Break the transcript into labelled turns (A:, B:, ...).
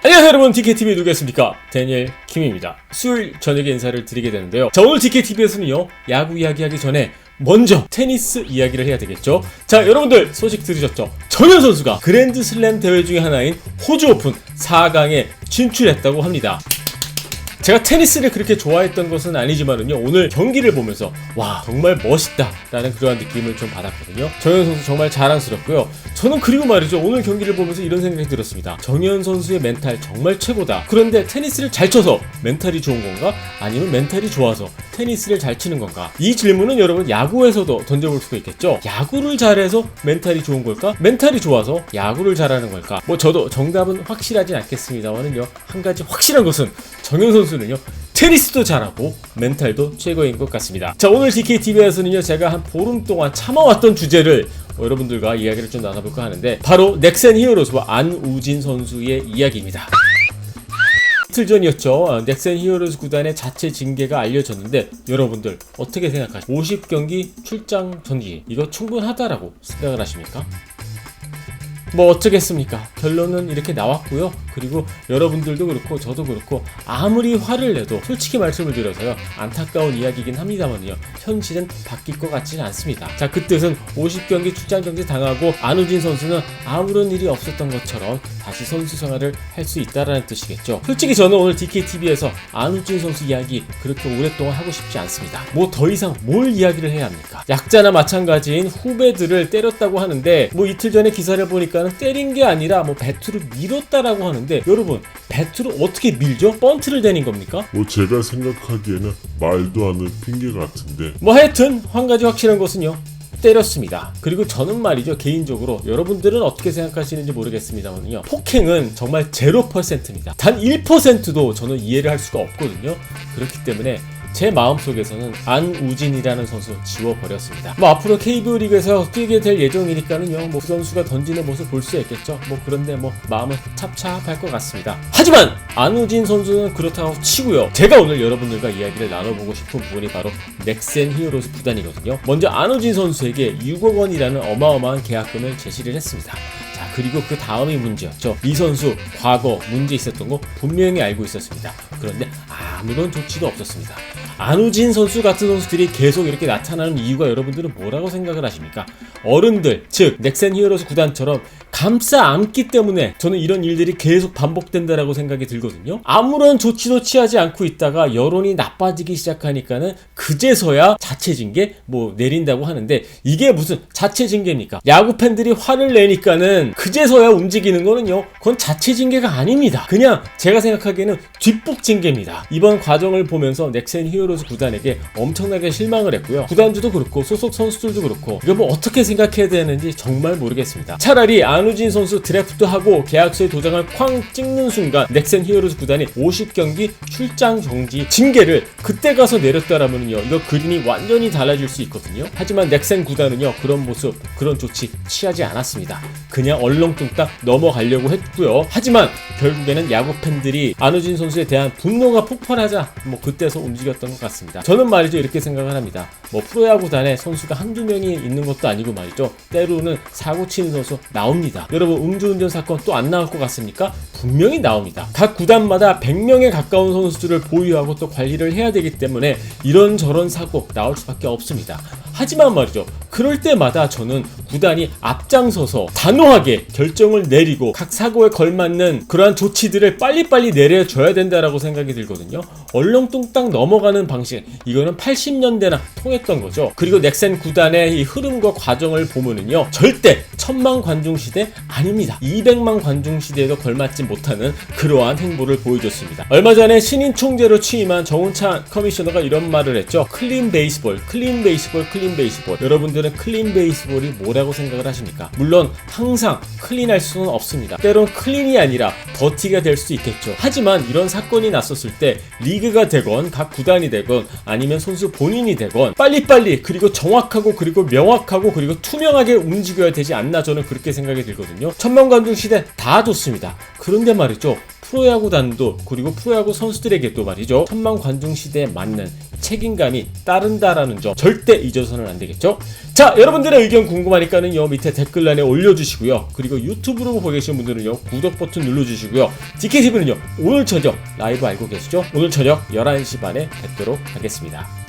A: 안녕하세요 여러분, DKTV 누구겠습니까? 데니엘 킴입니다. 수요일 저녁에 인사를 드리게 되는데요. 자, 오늘 DKTV에서는요 야구 이야기하기 전에 먼저 테니스 이야기를 해야 되겠죠. 자, 여러분들 소식 들으셨죠? 정현 선수가 그랜드슬램 대회 중에 하나인 호주 오픈 4강에 진출했다고 합니다. 제가 테니스를 그렇게 좋아했던 것은 아니지만은요, 오늘 경기를 보면서 와 정말 멋있다 라는 그러한 느낌을 좀 받았거든요. 정현 선수 정말 자랑스럽고요. 저는 그리고 말이죠, 오늘 경기를 보면서 이런 생각이 들었습니다. 정현 선수의 멘탈 정말 최고다. 그런데 테니스를 잘 쳐서 멘탈이 좋은 건가? 아니면 멘탈이 좋아서 테니스를 잘 치는 건가? 이 질문은 여러분 야구에서도 던져볼 수가 있겠죠. 야구를 잘해서 멘탈이 좋은 걸까? 멘탈이 좋아서 야구를 잘하는 걸까? 뭐 저도 정답은 확실하진 않겠습니다만은요, 한 가지 확실한 것은 정현 선수는요 테니스도 잘하고 멘탈도 최고인 것 같습니다. 자, 오늘 DKTV에서는요 제가 한 보름 동안 참아왔던 주제를 여러분들과 이야기를 좀 나눠볼까 하는데, 바로 넥센 히어로즈와 안우진 선수의 이야기입니다. 이틀 전이었죠. 넥센 히어로즈 구단의 자체 징계가 알려졌는데 여러분들 어떻게 생각하십니까? 50경기 출장 정지, 이거 충분하다라고 생각을 하십니까? 뭐 어쩌겠습니까? 결론은 이렇게 나왔고요. 그리고 여러분들도 그렇고 저도 그렇고 아무리 화를 내도 솔직히 말씀을 드려서요, 안타까운 이야기긴 합니다만요, 현실은 바뀔 것 같지는 않습니다. 자, 그 뜻은 50경기 출장 정지 당하고 안우진 선수는 아무런 일이 없었던 것처럼 다시 선수 생활을 할 수 있다라는 뜻이겠죠. 솔직히 저는 오늘 DKTV에서 안우진 선수 이야기 그렇게 오랫동안 하고 싶지 않습니다. 뭐 더 이상 뭘 이야기를 해야 합니까? 약자나 마찬가지인 후배들을 때렸다고 하는데, 뭐 이틀 전에 기사를 보니까는 때린 게 아니라 뭐 배트로 밀었다라고 하는데, 여러분 배트로 어떻게 밀죠? 번트를 대는 겁니까?
B: 뭐 제가 생각하기에는 말도 안 되는 핑계 같은데,
A: 뭐 하여튼 한 가지 확실한 것은요, 때렸습니다. 그리고 저는 말이죠, 개인적으로 여러분들은 어떻게 생각하시는지 모르겠습니다만요, 폭행은 정말 0%입니다. 단 1%도 저는 이해를 할 수가 없거든요. 그렇기 때문에 제 마음속에서는 안우진이라는 선수 지워버렸습니다. 뭐 앞으로 KBO 리그에서 뛰게 될 예정이니까는요, 뭐 그 선수가 던지는 모습 볼 수 있겠죠. 뭐 그런데 뭐 마음은 찹찹할 것 같습니다. 하지만 안우진 선수는 그렇다고 치고요, 제가 오늘 여러분들과 이야기를 나눠보고 싶은 부분이 바로 넥센 히어로즈 구단이거든요. 먼저 안우진 선수에게 6억 원이라는 어마어마한 계약금을 제시를 했습니다. 자, 그리고 그 다음이 문제였죠. 이 선수 과거 문제 있었던 거 분명히 알고 있었습니다. 그런데 아무런 조치도 없었습니다. 안우진 선수 같은 선수들이 계속 이렇게 나타나는 이유가 여러분들은 뭐라고 생각을 하십니까? 어른들, 즉 넥센 히어로즈 구단처럼 감싸 안기 때문에 저는 이런 일들이 계속 반복된다라고 생각이 들거든요. 아무런 조치도 취하지 않고 있다가 여론이 나빠지기 시작하니까는 그제서야 자체 징계 뭐 내린다고 하는데, 이게 무슨 자체 징계입니까? 야구 팬들이 화를 내니까는 그제서야 움직이는 거는요, 그건 자체 징계가 아닙니다. 그냥 제가 생각하기에는 뒷북 징계입니다. 이번 과정을 보면서 넥센 히어로즈 구단에게 엄청나게 실망을 했고요. 구단주도 그렇고 소속 선수들도 그렇고 이거 뭐 어떻게 생각해야 되는지 정말 모르겠습니다. 차라리 안우진 선수 드래프트하고 계약서에 도장을 쾅 찍는 순간 넥센 히어로즈 구단이 50경기 출장 정지 징계를 그때 가서 내렸다라면요, 이거 그림이 완전히 달라질 수 있거든요. 하지만 넥센 구단은요, 그런 모습, 그런 조치 취하지 않았습니다. 그냥 얼렁뚱땅 넘어가려고 했고요. 하지만 결국에는 야구 팬들이 안우진 선수에 대한 분노가 폭발하자 뭐 그때서 움직였던 것 같습니다. 저는 말이죠, 이렇게 생각을 합니다. 뭐 프로야구단에 선수가 한두 명이 있는 것도 아니고 말이죠, 때로는 사고 치는 선수 나옵니다. 여러분 음주운전 사건 또 안 나올 것 같습니까? 분명히 나옵니다. 각 구단마다 100명에 가까운 선수들을 보유하고 또 관리를 해야 되기 때문에 이런저런 사고 나올 수밖에 없습니다. 하지만 말이죠, 그럴 때마다 저는 구단이 앞장서서 단호하게 결정을 내리고 각 사고에 걸맞는 그러한 조치들을 빨리빨리 내려줘야 된다라고 생각이 들거든요. 얼렁뚱땅 넘어가는 방식, 이거는 80년대나 통했던 거죠. 그리고 넥센 구단의 이 흐름과 과정을 보면은요, 절대 1000만 관중 시대 아닙니다. 200만 관중 시대에도 걸맞지 못하는 그러한 행보를 보여줬습니다. 얼마 전에 신인 총재로 취임한 정운찬 커미셔너가 이런 말을 했죠. 클린 베이스볼, 클린 베이스볼, 클린 베이스볼. 여러분들은 클린 베이스볼이 뭐라고 생각을 하십니까? 물론 항상 클린할 수는 없습니다. 때론 클린이 아니라 더티가 될 수 있겠죠. 하지만 이런 사건이 났었을 때 리그가 되건 각 구단이 되건 아니면 선수 본인이 되건 빨리빨리, 그리고 정확하고, 그리고 명확하고, 그리고 투명하게 움직여야 되지 않나, 저는 그렇게 생각이 들거든요. 1000만 관중 시대 다 좋습니다. 그런데 말이죠, 프로야구단도 그리고 프로야구 선수들에게도 말이죠, 1000만 관중 시대에 맞는 책임감이 따른다라는 점 절대 잊어서는 안 되겠죠? 자, 여러분들의 의견 궁금하니까는요 밑에 댓글란에 올려주시고요. 그리고 유튜브로 보고 계신 분들은요 구독 버튼 눌러주시고요. DKTV는요 오늘 저녁 라이브 알고 계시죠? 오늘 저녁 11시 반에 뵙도록 하겠습니다.